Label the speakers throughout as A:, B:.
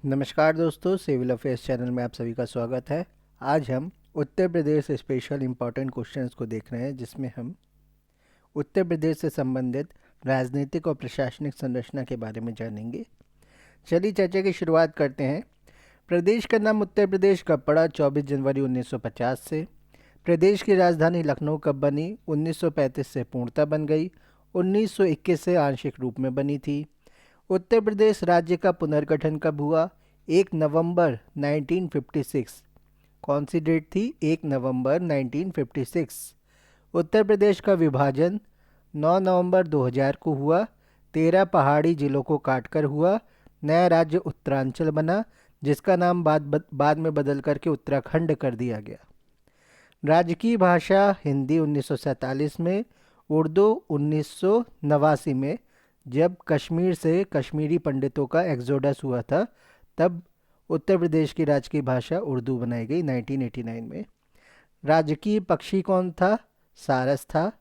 A: नमस्कार दोस्तों, civil affairs channel में आप सभी का स्वागत है। आज हम Uttar Pradesh special important questions को देख रहे हैं, जिसमें हम उत्तर प्रदेश से संबंधित राजनीतिक और प्रशासनिक संरचना के बारे में जानेंगे। चलिए चर्चा की शुरुआत करते हैं। प्रदेश का नाम उत्तर प्रदेश कब पड़ा? 24 जनवरी 1950 से। प्रदेश की राजधानी लखनऊ कब बनी? 1935 से पूर्णतः बन गई। 1921 से आंशिक रूप में बनी थी। उत्तर प्रदेश राज्य का पुनर्गठन कब हुआ? 1 नवंबर 1956। कौन सी डेट थी? 1 नवंबर 1956। उत्तर प्रदेश का विभाजन 9 नवंबर 2000 को हुआ। 13 पहाड़ी जिलों को काटकर हुआ। नया राज्य उत्तरांचल बना, जिसका नाम बाद में बदल करके उत्तराखंड कर दिया गया। राजकीय भाषा हिंदी 1947 में, उर्दू 1989 में। जब कश्मीर से कश्मीरी पंडितों का एक्सोडस हुआ था, तब उत्तर प्रदेश की राजकीय भाषा उर्दू बनाई गई 1989 में। राजकीय पक्षी कौन था? सारस था।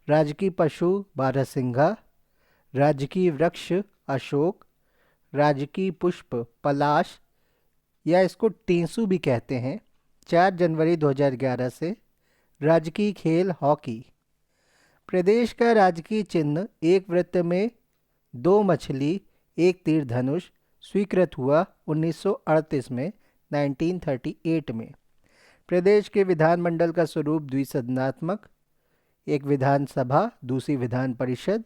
A: राजकीय पशु बारहसिंघा। राजकीय वृक्ष अशोक। राजकीय पुष्प पलाश, या इसको टेंसू भी कहते हैं, 4 जनवरी 2011 से। राजकीय खेल हॉकी। प्रदेश का राजकीय चिन्ह एक वृत्त में 2 मछली, 1 तीर धनुष स्वीकृत हुआ 1938 में, 1938 में। प्रदेश के विधानमंडल का स्वरूप द्विसदनात्मक, एक विधानसभा, दूसरी विधान परिषद।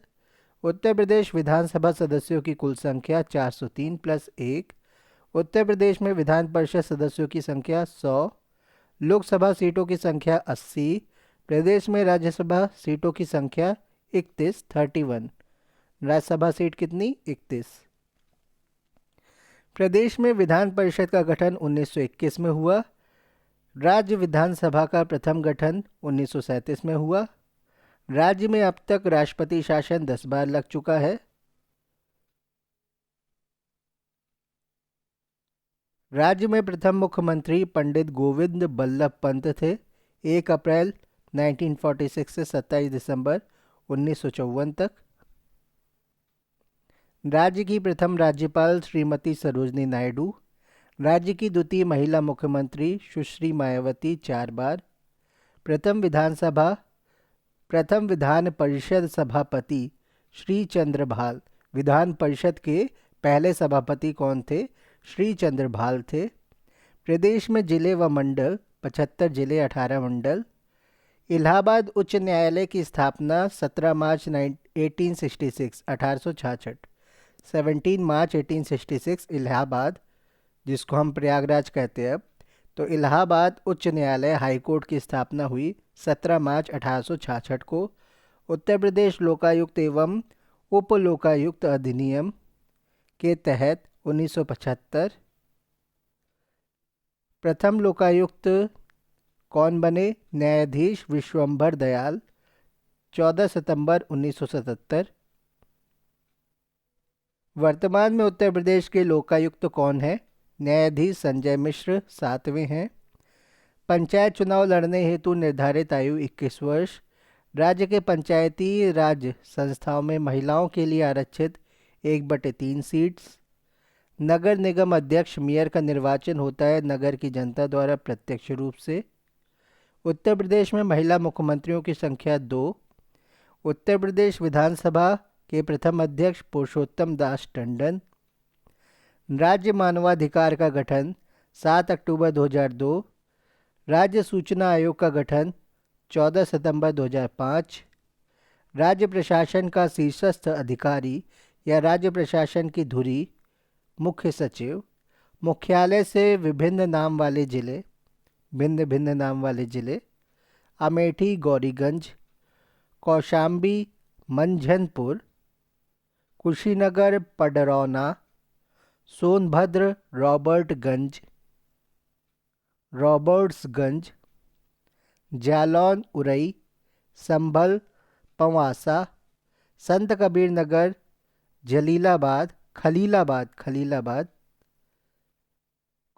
A: उत्तर प्रदेश विधानसभा सदस्यों की कुल संख्या 403 प्लस 1। उत्तर प्रदेश में विधान परिषद सदस्यों की संख्या 100। लोकसभा सीटों की संख्या 80। प्रदेश में राज्यसभा सीटों की संख्या 31। राज्यसभा सीट कितनी? 31। प्रदेश में विधान परिषद का गठन 1921 में हुआ। राज्य विधानसभा का प्रथम गठन 1937 में हुआ। राज्य में अब तक राष्ट्रपति शासन 10 बार लग चुका है। राज्य में प्रथम मुख्यमंत्री पंडित गोविंद बल्लभ पंत थे, 1 अप्रैल 1946 से 27 दिसंबर 1954 तक। राज्य की प्रथम राज्यपाल श्रीमती सरोजनी नायडू। राज्य की द्वितीय महिला मुख्यमंत्री सुश्री मायावती 4 बार। प्रथम विधान परिषद सभापति श्री चंद्रभाल। विधान परिषद के पहले सभापति कौन थे? श्री चंद्रभाल थे। प्रदेश में जिले व मंडल 75 जिले, 18 मंडल। इलाहाबाद उच्च न्यायालय की स्थापना 17 मार्च 1866 17 मार्च 1866 इलाहाबाद, जिसको हम प्रयागराज कहते हैं अब, तो इलाहाबाद उच्च न्यायालय हाई कोर्ट की स्थापना हुई 17 मार्च 1866 को। उत्तर प्रदेश लोकायुक्त एवं उप लोकायुक्त अधिनियम के तहत 1975। प्रथम लोकायुक्त कौन बने? न्यायाधीश विश्वंभर दयाल, 14 सितंबर 1977। वर्तमान में उत्तर प्रदेश के लोकायुक्त कौन है? न्यायाधीश संजय मिश्र, 7वें हैं। पंचायत चुनाव लड़ने हेतु निर्धारित आयु 21 वर्ष। राज्य के पंचायती राज संस्थाओं में महिलाओं के लिए आरक्षित 1/3 सीट्स। नगर निगम अध्यक्ष मेयर का निर्वाचन होता है नगर की जनता द्वारा प्रत्यक्ष रूप से। उत्तर प्रदेश में महिला मुख्यमंत्रियों की संख्या 2। उत्तर प्रदेश विधानसभा के प्रथम अध्यक्ष पुरुषोत्तम दास टंडन। राज्य मानवाधिकार का गठन 7 अक्टूबर 2002। राज्य सूचना आयोग का गठन 14 सितंबर 2005। राज्य प्रशासन का शीर्षस्थ अधिकारी या राज्य प्रशासन की धुरी मुख्य सचिव। मुख्यालय से भिन्न भिन्न नाम वाले जिले: अमेठी गौरीगंज, कौशाम्बी मंझनपुर, कुशीनगर पडरौना, सोनभद्र रॉबर्ट्सगंज, जालौन उरई, संभल पंवासा, संत कबीर नगर, खलीलाबाद,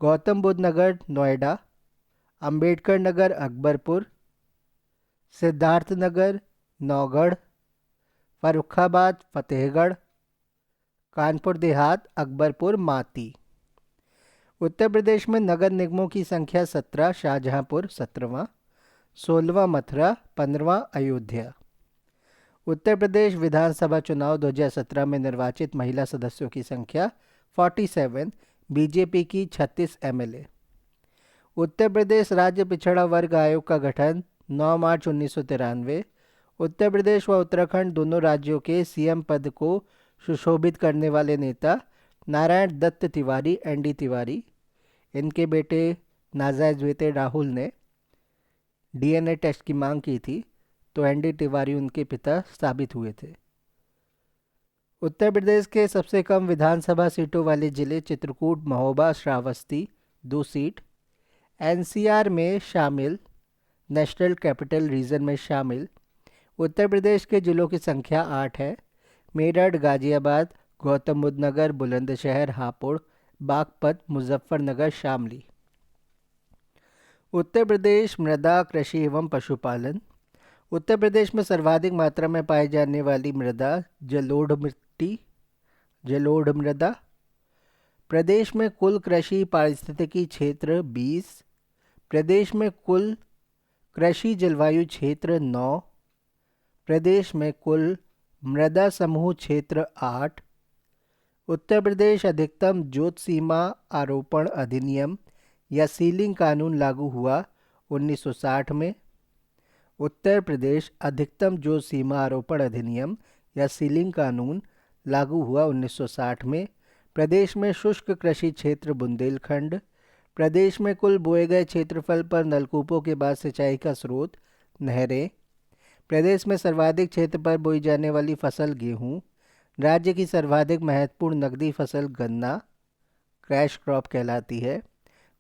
A: गौतम बुद्ध नगर नोएडा, अंबेडकर नगर अकबरपुर, सिद्धार्थ नगर नौगढ़, फर्रुखाबाद फतेहगढ़, कानपुर देहात अकबरपुर माती। उत्तर प्रदेश में नगर निगमों की संख्या 17, शाहजहांपुर 17वां, 16वां मथुरा, 15वां अयोध्या। उत्तर प्रदेश विधानसभा चुनाव 2017 में निर्वाचित महिला सदस्यों की संख्या 47, बीजेपी की 36 एमएलए। उत्तर प्रदेश राज्य पिछड़ा वर्ग आयोग का गठन 9 मार्च 1993। उत्तर प्रदेश व उत्तराखंड दोनों राज्यों के सीएम पद को सुशोभित करने वाले नेता नारायण दत्त तिवारी, एनडी तिवारी। इनके बेटे नाजायज बेटे राहुल ने डीएनए टेस्ट की मांग की थी, तो एनडी तिवारी उनके पिता साबित हुए थे। उत्तर प्रदेश के सबसे कम विधानसभा सीटों वाले जिले चित्रकूट, महोबा, श्रावस्ती 2 सीट, एनसीआर में शामिल, नेशनल कैपिटल रीजन में शामिल। उत्तर प्रदेश के जिलों की संख्या 8 है। मेरठ, गाजियाबाद, गौतम बुद्ध नगर, बुलंदशहर, हापुड़, बागपत, मुजफ्फरनगर, शामली। उत्तर प्रदेश मृदा, कृषि एवं पशुपालन। उत्तर प्रदेश में सर्वाधिक मात्रा में पाई जाने वाली मृदा जलोढ़ मिट्टी, जलोढ़ मृदा। प्रदेश में कुल कृषि पारिस्थितिकी क्षेत्र 20। प्रदेश में कुल कृषि जलवायु क्षेत्र 9। प्रदेश में कुल मृदा समूह क्षेत्र 8। उत्तर प्रदेश अधिकतम जोत सीमा आरोपण अधिनियम या सीलिंग कानून लागू हुआ 1960 में। उत्तर प्रदेश अधिकतम जोत सीमा आरोपण अधिनियम या सीलिंग कानून लागू हुआ 1960 में। प्रदेश में शुष्क कृषि क्षेत्र बुंदेलखंड। प्रदेश में कुल बोए गए क्षेत्रफल पर नलकूपों के बाद सिंचाई का स्रोत नहरें। प्रदेश में सर्वाधिक क्षेत्र पर बोई जाने वाली फसल गेहूँ। राज्य की सर्वाधिक महत्वपूर्ण नकदी फसल गन्ना, कैश क्रॉप कहलाती है।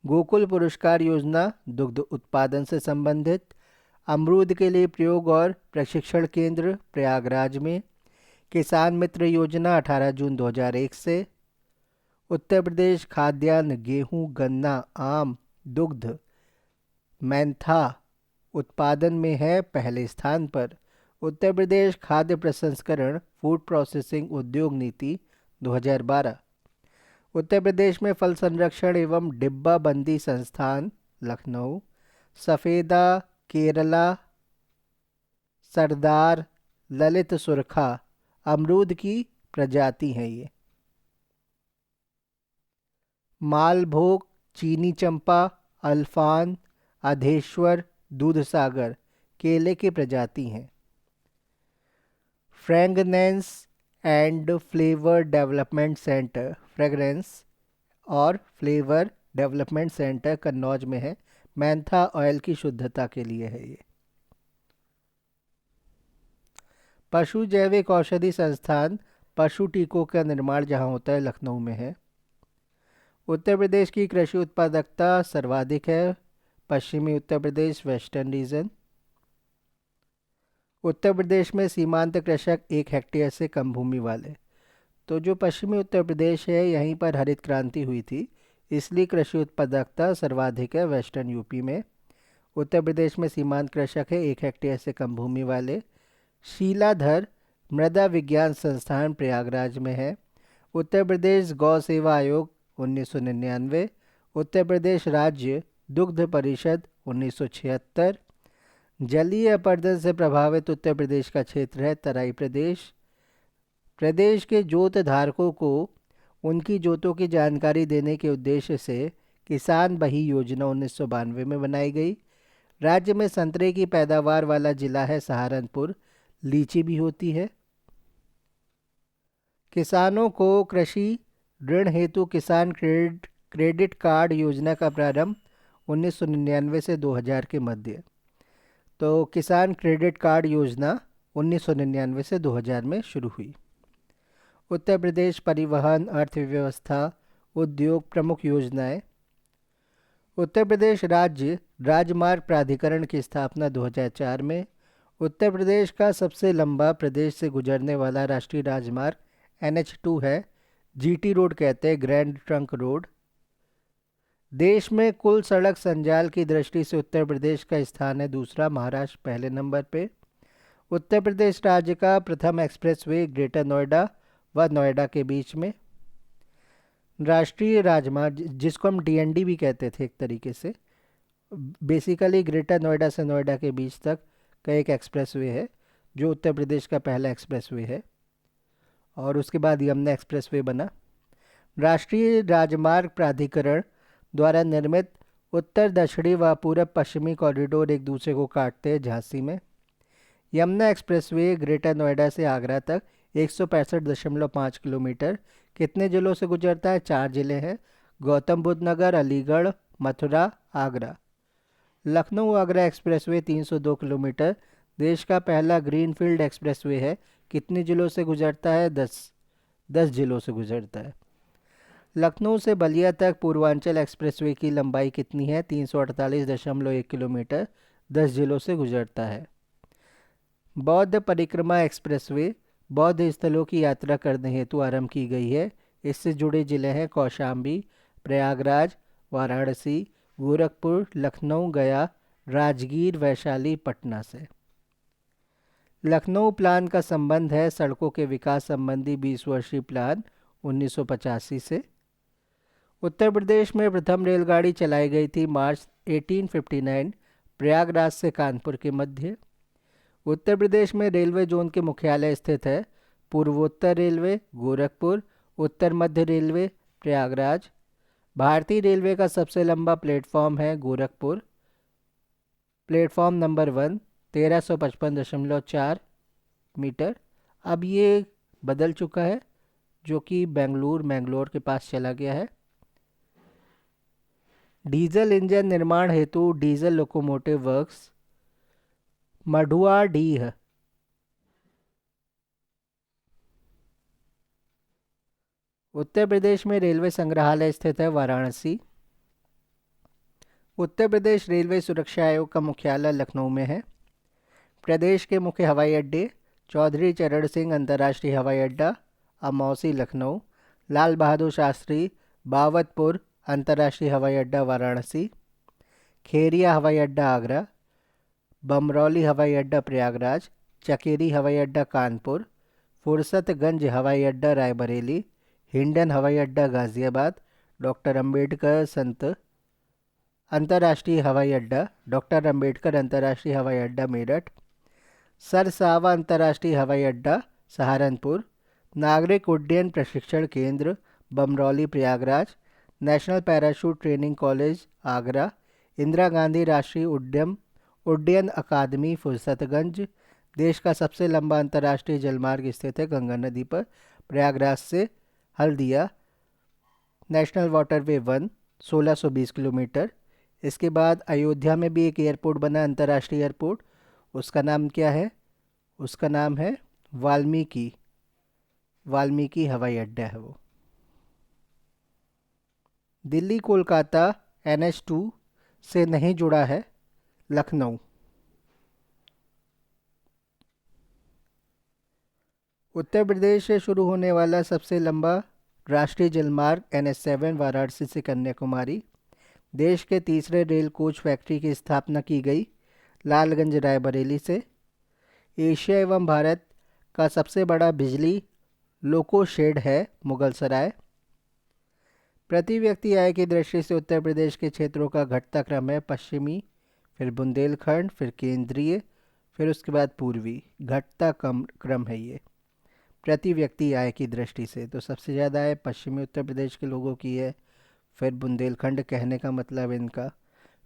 A: गोकुल पुरस्कार योजना दुग्ध उत्पादन से संबंधित। अमरूद के लिए प्रयोग और प्रशिक्षण केंद्र प्रयागराज में। किसान मित्र योजना 18 जून 2001 से। उत्तर प्रदेश खाद्यान्न गेहूं, गन्ना, आम, दुग्ध, मेंथा उत्पादन में है पहले स्थान पर। उत्तर प्रदेश खाद्य प्रसंस्करण फूड प्रोसेसिंग उद्योग नीति 2012। उत्तर प्रदेश में फल संरक्षण एवं डिब्बा बंदी संस्थान लखनऊ। सफ़ेदा, केरला, सरदार, ललित सुरखा अमरूद की प्रजाति हैं ये। मालभोग, चीनी चंपा, अल्फान, अधेश्वर, दूधसागर केले की प्रजाति हैं। Fragrance and flavour development centre, fragrance और फ्लेवर डेवलपमेंट सेंटर कन्नौज में है। मेंथा ऑयल की शुद्धता के लिए है ये। पशु जैविक औषधि संस्थान पशु टीकों का निर्माण जहां होता है लखनऊ में है। उत्तर प्रदेश की कृषि उत्पादकता सर्वाधिक है पश्चिमी उत्तर प्रदेश, वेस्टर्न रीजन। उत्तर प्रदेश में सीमांत कृषक 1 हेक्टेयर से कम भूमि वाले। तो जो पश्चिमी उत्तर प्रदेश है यहीं पर हरित क्रांति हुई थी, इसलिए कृषि उत्पादकता सर्वाधिक है वेस्टर्न यूपी में। उत्तर प्रदेश में सीमांत कृषक है 1 हेक्टेयर से कम भूमि वाले। शीलाधर मृदा विज्ञान संस्थान प्रयागराज में है। उत्तर प्रदेश गौ सेवा आयोग 1999। उत्तर प्रदेश राज्य दुग्ध परिषद 1976। जलीय अपरदन से प्रभावित उत्तर प्रदेश का क्षेत्र है तराई प्रदेश। प्रदेश के जोत धारकों को उनकी जोतों की जानकारी देने के उद्देश्य से किसान बही योजना 1992 में बनाई गई। राज्य में संतरे की पैदावार वाला जिला है सहारनपुर। लीची भी होती है। किसानों को कृषि ऋण हेतु किसान क्रेडिट कार्ड योजना का प्रारंभ 1999 से 2000 के मध्य। तो किसान क्रेडिट कार्ड योजना 1999 से 2000 में शुरू हुई। उत्तर प्रदेश परिवहन, अर्थव्यवस्था, उद्योग प्रमुख योजनाएं। उत्तर प्रदेश राज्य राजमार्ग प्राधिकरण की स्थापना 2004 में। उत्तर प्रदेश का सबसे लंबा प्रदेश से गुजरने वाला राष्ट्रीय राजमार्ग NH2 है। जीटी रोड कहते हैं, ग्रैंड ट्रंक रोड। देश में कुल सड़क संजाल की दृष्टि से उत्तर प्रदेश का स्थान है दूसरा, महाराष्ट्र पहले नंबर पे। उत्तर प्रदेश राज्य का प्रथम एक्सप्रेसवे ग्रेटर नोएडा व नोएडा के बीच में। राष्ट्रीय राजमार्ग जिसको हम डीएनडी भी कहते थे एक तरीके से, बेसिकली ग्रेटर नोएडा से नोएडा के बीच तक का एक एक्सप्रेसवे है जो उत्तर प्रदेश का पहला एक्सप्रेसवे है, और उसके बाद यमुना एक्सप्रेसवे बना। राष्ट्रीय राजमार्ग प्राधिकरण द्वारा निर्मित उत्तर दक्षिणी व पूरब पश्चिमी कॉरिडोर एक दूसरे को काटते हैं झांसी में। यमुना एक्सप्रेसवे ग्रेटर नोएडा से आगरा तक 165.5 किलोमीटर कितने जिलों से गुजरता है? 4 जिले हैं, गौतम बुद्ध नगर, अलीगढ़, मथुरा, आगरा। लखनऊ आगरा एक्सप्रेसवे 302 किलोमीटर देश का पहला ग्रीनफील्ड एक्सप्रेसवे है, कितने जिलों से गुजरता है? 10 जिलों से गुजरता है। लखनऊ से बलिया तक पूर्वांचल एक्सप्रेसवे की लंबाई कितनी है? 348.1 किलोमीटर 10 जिलों से गुजरता है। बौद्ध परिक्रमा एक्सप्रेसवे बौद्ध स्थलों की यात्रा करने हेतु आरंभ की गई है। इससे जुड़े जिले हैं कौशाम्बी, प्रयागराज, वाराणसी, गोरखपुर, लखनऊ, गया, राजगीर, वैशाली, पटना से। लखनऊ प्लान का संबंध है सड़कों के विकास संबंधी 20 वर्षीय प्लान 1985 से। उत्तर प्रदेश में प्रथम रेलगाड़ी चलाई गई थी मार्च 1859 प्रयागराज से कानपुर के मध्य। उत्तर प्रदेश में रेलवे जोन के मुख्यालय स्थित है पूर्वोत्तर रेलवे गोरखपुर, उत्तर मध्य रेलवे प्रयागराज। भारतीय रेलवे का सबसे लंबा प्लेटफॉर्म है गोरखपुर, प्लेटफॉर्म नंबर 1 1355.4 मीटर। अब ये बदल चुका है, जो कि मैंगलोर के पास चला गया है। डीजल इंजन निर्माण हेतु diesel locomotive works मढ़ुआडीह। Uttar Pradesh में रेलवे संग्रहालय स्थित है वाराणसी। उत्तर प्रदेश रेलवे सुरक्षा आयोग का मुख्यालय लखनऊ में है। प्रदेश के मुख्य हवाई अड्डे चौधरी चरण सिंह अंतर्राष्ट्रीय हवाई अड्डा अमौसी लखनऊ, लाल बहादुर शास्त्री बावतपुर अंतर्राष्ट्रीय हवाई अड्डा वाराणसी, खेरिया हवाई अड्डा आगरा, बमरौली हवाई अड्डा प्रयागराज, चकेरी हवाई अड्डा कानपुर, फुर्सतगंज हवाई अड्डा रायबरेली, हिंडन हवाई अड्डा गाज़ियाबाद, डॉक्टर अंबेडकर अंतर्राष्ट्रीय हवाई अड्डा मेरठ, सरसावा अंतर्राष्ट्रीय हवाई अड्डा सहारनपुर, नागरिक उड्डयन प्रशिक्षण केंद्र Bamrauli Prayagraj, national parachute training college Agra, Indira Gandhi राष्ट्रीय उड्डयन अकादमी फुर्सतगंज। देश का सबसे लंबा अंतर्राष्ट्रीय जलमार्ग स्थित है गंगा नदी पर प्रयागराज से हल्दिया, नेशनल वाटरवे 1 1620 किलोमीटर। इसके बाद अयोध्या में भी एक एयरपोर्ट बना, अंतर्राष्ट्रीय एयरपोर्ट। उसका नाम क्या है? उसका नाम है वाल्मीकि हवाई अड्डा है वो। दिल्ली कोलकाता NH2 से नहीं जुड़ा है लखनऊ। उत्तर प्रदेश से शुरू होने वाला सबसे लंबा राष्ट्रीय जलमार्ग NH7 वाराणसी से कन्याकुमारी। देश के तीसरे रेल कोच फैक्ट्री की स्थापना की गई लालगंज रायबरेली से। एशिया एवं भारत का सबसे बड़ा बिजली लोको शेड है मुगलसराय। प्रति व्यक्ति आय की दृष्टि से उत्तर प्रदेश के क्षेत्रों का घटता क्रम है पश्चिमी, फिर बुंदेलखंड, फिर केंद्रीय, फिर उसके बाद पूर्वी। घटता क्रम है ये प्रति व्यक्ति आय की दृष्टि से। तो सबसे ज़्यादा आय पश्चिमी उत्तर प्रदेश के लोगों की है, फिर बुंदेलखंड कहने का मतलब इनका,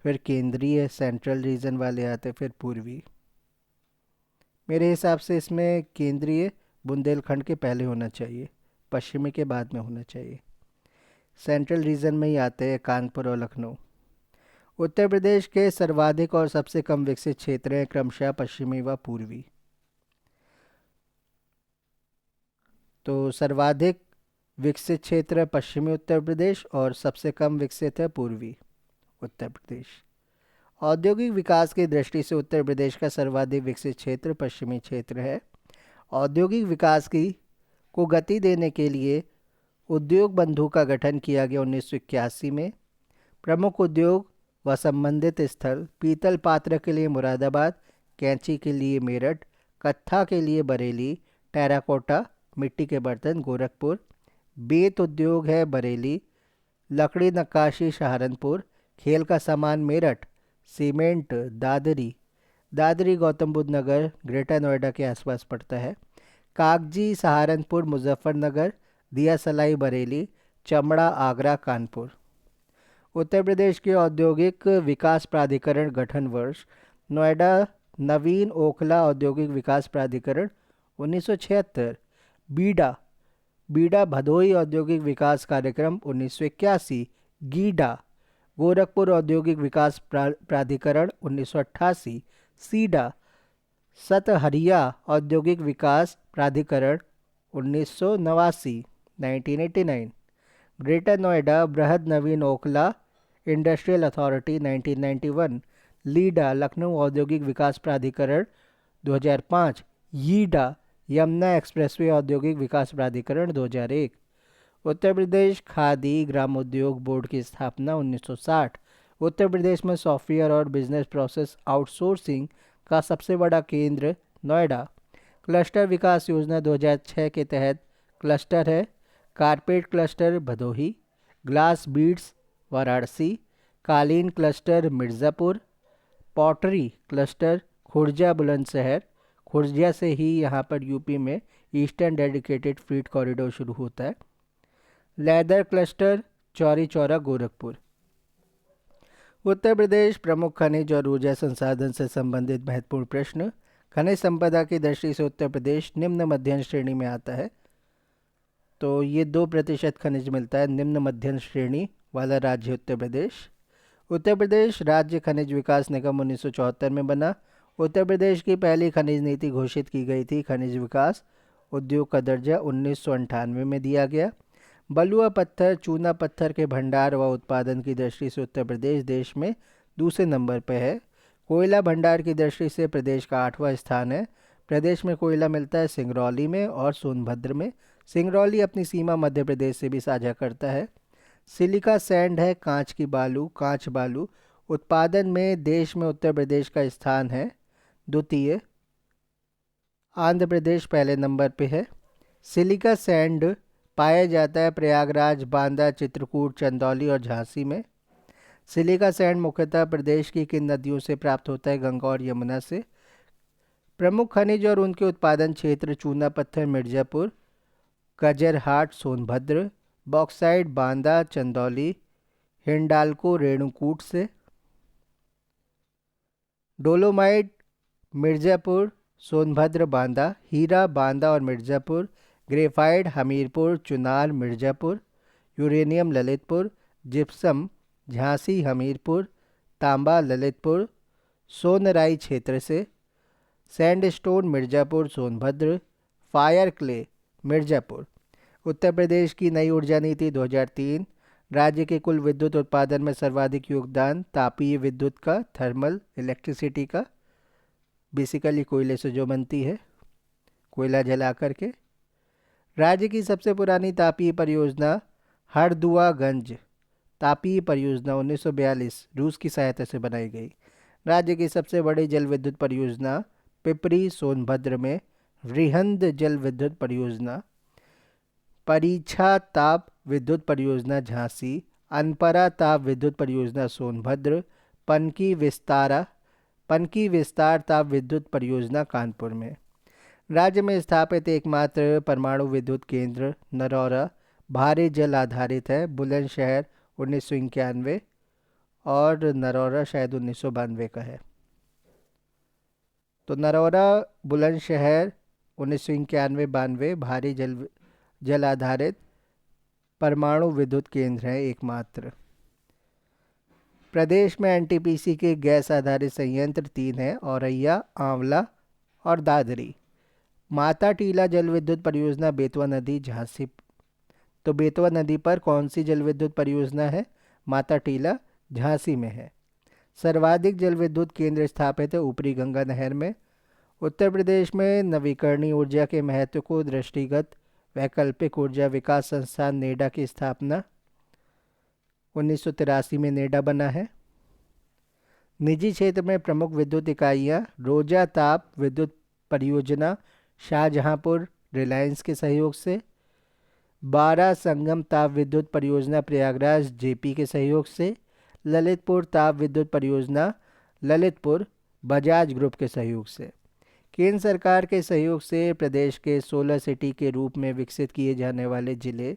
A: फिर केंद्रीय सेंट्रल रीजन वाले आते, फिर पूर्वी। मेरे हिसाब से इसमें केंद्रीय बुंदेलखंड के पहले होना चाहिए, पश्चिमी के बाद में होना चाहिए। सेंट्रल रीजन में ही आते हैं कानपुर और लखनऊ। उत्तर प्रदेश के सर्वाधिक और सबसे कम विकसित क्षेत्र हैं क्रमशः पश्चिमी व पूर्वी। तो सर्वाधिक विकसित क्षेत्र पश्चिमी उत्तर प्रदेश और सबसे कम विकसित है पूर्वी उत्तर प्रदेश। औद्योगिक विकास की दृष्टि से उत्तर प्रदेश का सर्वाधिक विकसित क्षेत्र पश्चिमी क्षेत्र है। औद्योगिक विकास को गति देने के लिए उद्योग बंधु का गठन किया गया 1981 में। प्रमुख उद्योग व संबंधित स्थल पीतल पात्र के लिए मुरादाबाद, कैंची के लिए मेरठ, कत्था के लिए बरेली, टेराकोटा मिट्टी के बर्तन गोरखपुर, बेत उद्योग है बरेली, लकड़ी नक्काशी सहारनपुर, खेल का सामान मेरठ, सीमेंट दादरी, दादरी गौतम बुद्ध नगर ग्रेटर नोएडा के आसपास पड़ता है, कागजी सहारनपुर मुजफ्फरनगर, दिया सलाई बरेली, चमड़ा आगरा कानपुर। उत्तर प्रदेश के औद्योगिक विकास प्राधिकरण गठन वर्ष, नोएडा नवीन ओखला औद्योगिक विकास प्राधिकरण 1976, बीडा बीडा भदोही औद्योगिक विकास कार्यक्रम 1981, गीडा गोरखपुर औद्योगिक विकास प्राधिकरण 1988, सीडा सतहरिया औद्योगिक विकास प्राधिकरण 1989 1989, ग्रेटर नोएडा बृहद नवीन ओखला इंडस्ट्रियल अथॉरिटी 1991, लीडा लखनऊ औद्योगिक विकास प्राधिकरण 2005, यीडा यमुना एक्सप्रेसवे औद्योगिक विकास प्राधिकरण 2001। उत्तर प्रदेश खादी ग्रामोद्योग बोर्ड की स्थापना 1960। उत्तर प्रदेश में सॉफ्टवेयर और बिजनेस प्रोसेस आउटसोर्सिंग का सबसे बड़ा केंद्र नोएडा। क्लस्टर विकास योजना 2006 के तहत क्लस्टर है carpet cluster Bhadohi, glass beads Varanasi, कालीन cluster Mirzapur, pottery cluster Khurja Bulandshahr. Khurja से ही यहाँ पर यूपी में ईस्टर्न डेडिकेटेड फ्रीट कॉरिडोर शुरू होता है। Leather cluster Chauri Chaura Gorakhpur. उत्तर प्रदेश प्रमुख खनिज और ऊर्जा संसाधन से संबंधित महत्वपूर्ण प्रश्न। खनिज संपदा की दृष्टि से उत्तर प्रदेश निम्न मध्यम श्रेणी में आता है, तो ये 2% खनिज मिलता है निम्न मध्यम श्रेणी वाला राज्य उत्तर प्रदेश। उत्तर प्रदेश राज्य खनिज विकास निगम 1974 में बना। उत्तर प्रदेश की पहली खनिज नीति घोषित की गई थी। खनिज विकास उद्योग का दर्जा 1998 में दिया गया। बलुआ पत्थर चूना पत्थर के भंडार व उत्पादन की दृष्टि से उत्तर प्रदेश देश में दूसरे नंबर पर है। कोयला भंडार की दृष्टि से प्रदेश का 8वां स्थान है। प्रदेश में कोयला मिलता है सिंगरौली में और सोनभद्र में। सिंगरौली अपनी सीमा मध्य प्रदेश से भी साझा करता है। सिलिका सैंड है कांच बालू उत्पादन में देश में उत्तर प्रदेश का स्थान है द्वितीय। आंध्र प्रदेश पहले नंबर पे है। सिलिका सैंड पाया जाता है प्रयागराज, बांदा, चित्रकूट, चंदौली और झांसी में। सिलिका सैंड मुख्यतः प्रदेश की किन नदियों से प्राप्त होता है? गंगा और यमुना से। प्रमुख खनिज और उनके उत्पादन क्षेत्र चूना पत्थर मिर्ज़ापुर, कजरहाट सोनभद्र, बॉक्साइट बांदा चंदौली, हिंडाल्को रेणुकूट से। डोलोमाइट मिर्ज़ापुर सोनभद्र बांदा, हीरा बांदा और Mirzapur, graphite Hamirpur Chunar Mirzapur, uranium Lalitpur, gypsum Jhansi Hamirpur, तांबा ललितपुर सोनराई क्षेत्र से। Sandstone Mirzapur Sonbhadra, fire clay Mirzapur. Uttar Pradesh की नई ऊर्जा नीति 2003। राज्य के कुल विद्युत उत्पादन में सर्वाधिक योगदान तापीय विद्युत का, थर्मल इलेक्ट्रिसिटी का, बेसिकली कोयले से जो बनती है, कोयला जला करके। राज्य की सबसे पुरानी तापीय परियोजना हरदुआगंज तापीय परियोजना 1942 रूस की सहायता से बनाई गई। राज्य की सबसे बड़ी जल विद्युत परियोजना पिपरी सोनभद्र में, रिहंद जल विद्युत परियोजना, परीछा ताप विद्युत परियोजना झांसी, अनपरा ताप विद्युत परियोजना सोनभद्र, पनकी विस्तार ताप विद्युत परियोजना कानपुर में। राज्य में स्थापित एकमात्र परमाणु विद्युत केंद्र नरौरा भारी जल आधारित है। बुलंदशहर 1991 और नरौरा शायद 1992 का है। तो नरौरा बुलंदशहर 1991-92 भारी जल आधारित परमाणु विद्युत केंद्र है एकमात्र। प्रदेश में एनटीपीसी के गैस आधारित संयंत्र 3 हैं, औरैया, आंवला और दादरी। माता टीला जल विद्युत परियोजना बेतवा नदी झांसी। तो बेतवा नदी पर कौन सी जल विद्युत परियोजना है? माता टीला झांसी में है। सर्वाधिक जल विद्युत केंद्र स्थापित है ऊपरी गंगा नहर में। उत्तर प्रदेश में नवीकरणीय ऊर्जा के महत्व को दृष्टिगत वैकल्पिक ऊर्जा विकास संस्थान नेडा की स्थापना 1983 में नेडा बना है। निजी क्षेत्र में प्रमुख विद्युत इकाइयाँ रोजा ताप विद्युत परियोजना शाहजहांपुर रिलायंस के सहयोग से, 12 संगम ताप विद्युत परियोजना प्रयागराज जेपी के सहयोग से, ललितपुर ताप विद्युत परियोजना ललितपुर बजाज ग्रुप के सहयोग से। केंद्र सरकार के सहयोग से प्रदेश के 16 सिटी के रूप में विकसित किए जाने वाले जिले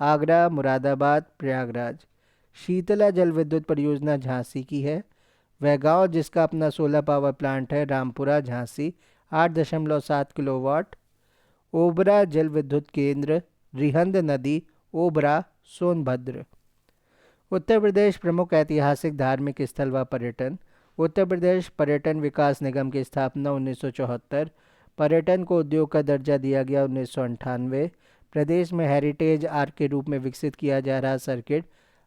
A: आगरा, मुरादाबाद, प्रयागराज। शीतला जल विद्युत परियोजना झांसी की है। वह गांव जिसका अपना सोलर पावर प्लांट है रामपुरा, झांसी, 8.7 किलोवाट। ओबरा जल विद्युत केंद्र रिहंद नदी, ओबरा, सोनभद्र। उत्तर प्रदेश प्रमुख ऐतिहासिक धार्मिक स्थल व पर्यटन। उत्तर प्रदेश पर्यटन विकास निगम की स्थापना 1974। पर्यटन को उद्योग का दर्जा दिया गया 1998। प्रदेश में हेरिटेज आर्क के रूप में विकसित किया जा रहा सर्किट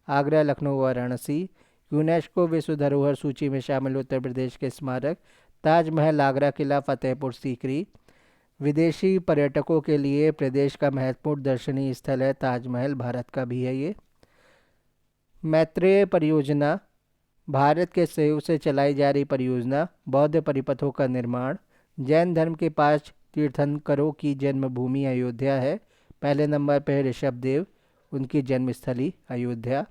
A: आगरा, लखनऊ, वाराणसी। यूनेस्को विश्व धरोहर सूची में शामिल उत्तर प्रदेश के स्मारक ताजमहल, आगरा किला, फतेहपुर सीकरी। विदेशी पर्यटकों के लिए प्रदेश का महत्वपूर्ण दर्शनीय स्थल है ताजमहल, भारत का भी है ये। मैत्रेय परियोजना भारत के सहयोग से चलाई जा रही परियोजना, बौद्ध परिपथों का निर्माण। जैन धर्म के 5 तीर्थंकरों की जन्मभूमि अयोध्या है। पहले नंबर पर ऋषभदेव, उनकी जन्मस्थली अयोध्या।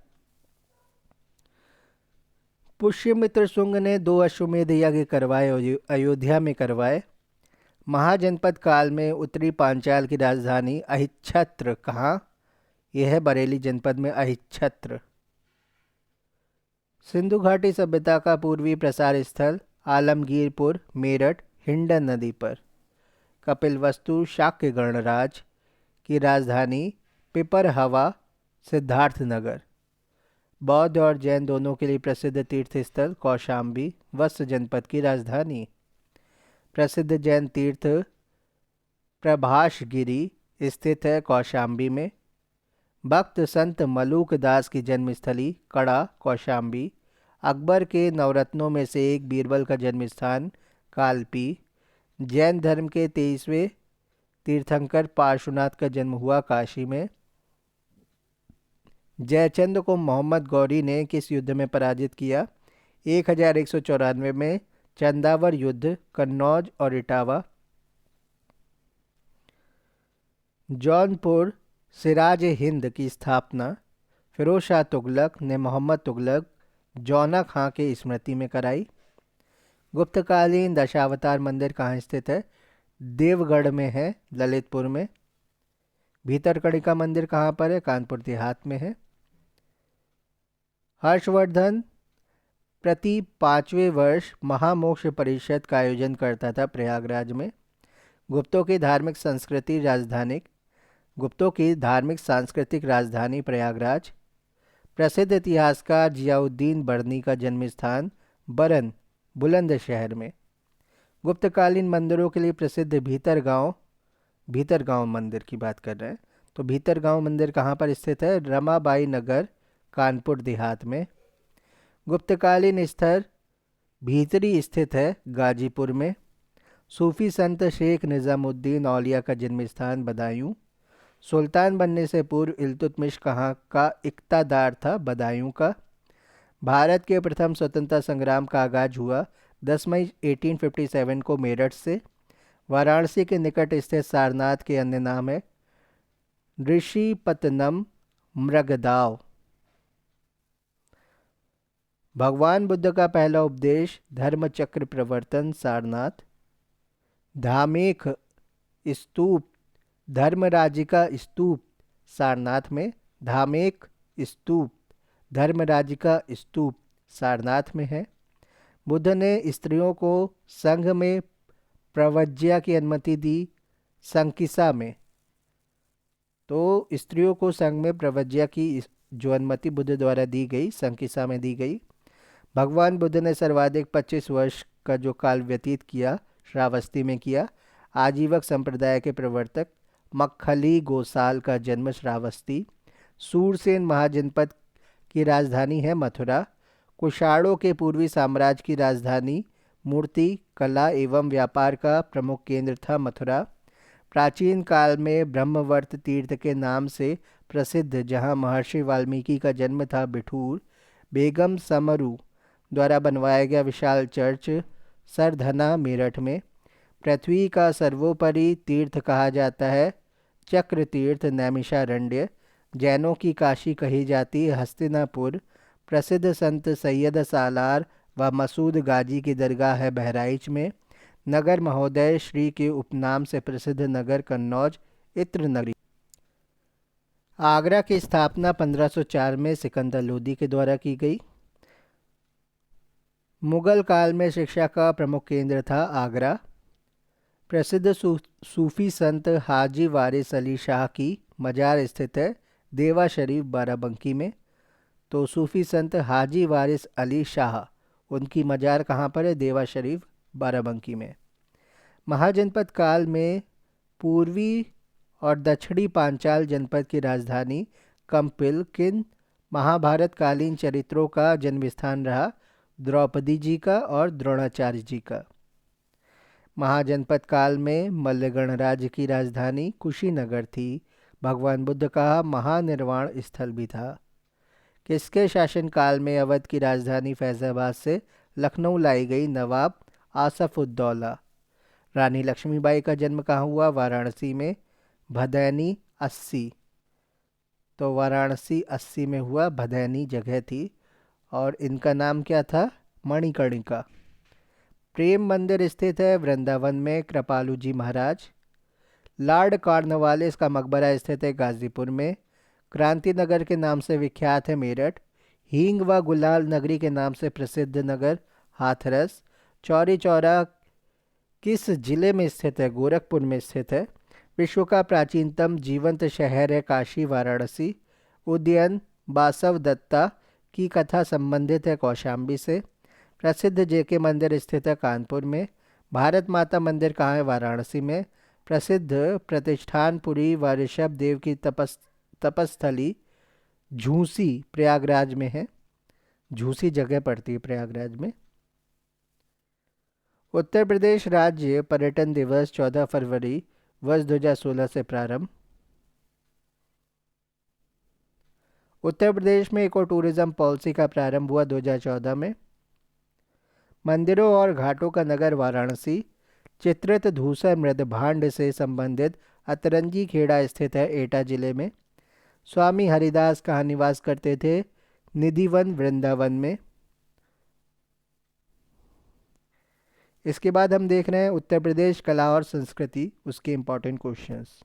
A: पुष्यमित्र शुंग ने 2 अश्वमेध यज्ञ करवाए, अयोध्या में करवाए। महाजनपद काल में उत्तरी पांचाल की राजधानी अहिच्छत्र कहाँ? यह है बरेली जनपद में अहिच्छत्र। सिंधु घाटी सभ्यता का पूर्वी प्रसार स्थल आलमगीरपुर, मेरठ, हिंडन नदी पर। कपिलवस्तु शाक्य गणराज की राजधानी पिपरहवा, सिद्धार्थनगर। बौद्ध और जैन दोनों के लिए प्रसिद्ध तीर्थ स्थल कौशाम्बी, वत्स जनपद की राजधानी। प्रसिद्ध जैन तीर्थ प्रभासगिरी स्थित है कौशाम्बी में। भक्त संत मलूक दास की जन्मस्थली कड़ा, कौशाम्बी। अकबर के नवरत्नों में से एक बीरबल का जन्म स्थान कालपी। जैन धर्म के 23वें तीर्थंकर पार्श्वनाथ का जन्म हुआ काशी में। जयचंद को मोहम्मद गौरी ने किस युद्ध में पराजित किया? 1194 में चंदावर युद्ध, कन्नौज और इटावा। जौनपुर सिराज हिंद की स्थापना फिरोज शाह तुगलक ने मोहम्मद तुगलक जौना खां के स्मृति में कराई। गुप्तकालीन दशावतार मंदिर कहाँ स्थित है? देवगढ़ में है, ललितपुर में। भीतरकणिका मंदिर कहाँ पर है? कानपुर देहात में है। हर्षवर्धन प्रति 5वें वर्ष महामोक्ष परिषद का आयोजन करता था प्रयागराज में। गुप्तों की धार्मिक सांस्कृतिक राजधानी प्रयागराज। प्रसिद्ध इतिहासकार जियाउद्दीन बरनी का जन्म स्थान बरन, बुलंदशहर में। गुप्तकालीन मंदिरों के लिए प्रसिद्ध भीतरगांव मंदिर की बात कर रहे हैं, तो भीतरगांव मंदिर कहाँ पर स्थित है? रमाबाई नगर, कानपुर देहात में। गुप्तकालीन स्थल भीतरी स्थित है गाजीपुर में। सूफी संत शेख निज़ामुद्दीन औलिया का जन्म स्थान बदायूं। सुल्तान बनने से पूर्व इल्तुतमिश कहाँ का इक्तादार था? बदायूं का। भारत के प्रथम स्वतंत्रता संग्राम का आगाज हुआ 10 मई 1857 को मेरठ से। वाराणसी के निकट स्थित सारनाथ के अन्य नाम है ऋषिपतनम, मृगदाव। भगवान बुद्ध का पहला उपदेश धर्मचक्र प्रवर्तन, सारनाथ। धामेख स्तूप, धर्मराजिका स्तूप, सारनाथ में। धामेक स्तूप, धर्मराजिका स्तूप, सारनाथ में है। बुद्ध ने स्त्रियों को संघ में प्रवज्या की अनुमति दी, संकिसा में। तो स्त्रियों को संघ में प्रवज्या की जो अनुमति बुद्ध द्वारा दी गई, संकिसा में दी गई। भगवान बुद्ध ने सर्वाधिक 25 वर्ष का जो काल व्यतीत किया श्रावस्ती में किया। आजीवक संप्रदाय के प्रवर्तक मक्खली गोसाल का जन्म श्रावस्ती। सूरसेन महाजनपद की राजधानी है मथुरा। कुषाणों के पूर्वी साम्राज्य की राजधानी मूर्ति, कला एवं व्यापार का प्रमुख केंद्र था मथुरा। प्राचीन काल में ब्रह्मवर्त तीर्थ के नाम से प्रसिद्ध जहां महर्षि वाल्मीकि का जन्म था बिठूर। बेगम समरू द्वारा बनवाया गया विशाल चर्च सरधना, मेरठ में। पृथ्वी का सर्वोपरि तीर्थ कहा जाता है चक्रतीर्थ, नैमिषारण्य, जैनों की काशी कही जाती हस्तिनापुर, प्रसिद्ध संत सैयद सालार व मसूद गाजी की दरगाह है बहराइच में, नगर महोदय श्री के उपनाम से प्रसिद्ध नगर कन्नौज, इत्र नगरी। आगरा की स्थापना 1504 में सिकंदर लोदी के द्वारा की गई। मुगल काल में शिक्षा का प्रमुख केंद्र था आगरा। प्रसिद्ध सूफी संत हाजी वारिस अली शाह की मजार स्थित है देवा शरीफ बाराबंकी में। तो सूफी संत हाजी वारिस अली शाह, उनकी मजार कहाँ पर है? देवा शरीफ बाराबंकी में। महाजनपद काल में पूर्वी और दक्षिणी पांचाल जनपद की राजधानी कंपिल किन महाभारत कालीन चरित्रों का जन्म स्थान रहा? द्रौपदी जी का और द्रोणाचार्य जी का। महाजनपद काल में मल्लगण राज्य की राजधानी कुशीनगर थी। भगवान बुद्ध का महानिर्वाण स्थल भी था। किसके शासनकाल में अवध की राजधानी फैजाबाद से लखनऊ लाई गई? नवाब आसफउद्दौला। रानी लक्ष्मीबाई का जन्म कहाँ हुआ? वाराणसी में, भदैनी 80। तो वाराणसी 80 में हुआ, भदैनी जगह थी। और इनका नाम क्या था? मणिकर्णिका। प्रेम मंदिर स्थित है वृंदावन में, कृपालु जी महाराज। लॉर्ड कॉर्नवालिस का मकबरा स्थित है गाजीपुर में। क्रांति नगर के नाम से विख्यात है मेरठ। हींग व गुलाल नगरी के नाम से प्रसिद्ध नगर हाथरस। चौरी चौरा किस जिले में स्थित है? गोरखपुर में स्थित है। विश्व का प्राचीनतम जीवंत शहर है काशी वाराणसी। उदयन बासव दत्ता की कथा संबंधित है कौशाम्बी से। प्रसिद्ध जेके मंदिर स्थित है कानपुर में। भारत माता मंदिर कहाँ है? वाराणसी में। प्रसिद्ध प्रतिष्ठानपुरी व ऋषभ देव की तपस्थली झूसी प्रयागराज में है। झूसी जगह पड़ती है प्रयागराज में। उत्तर प्रदेश राज्य पर्यटन दिवस 14 फरवरी वर्ष 2016 से प्रारंभ। उत्तर प्रदेश में इको टूरिज्म पॉलिसी का प्रारंभ हुआ 2014 में। मंदिरों और घाटों का नगर वाराणसी। चित्रित धूसर मृद भांड से संबंधित अतरंजी खेड़ा स्थित है एटा जिले में। स्वामी हरिदास कहाँ निवास करते थे? निधिवन वृंदावन में। इसके बाद हम देख रहे हैं उत्तर प्रदेश कला और संस्कृति, उसके इम्पोर्टेंट क्वेश्चंस।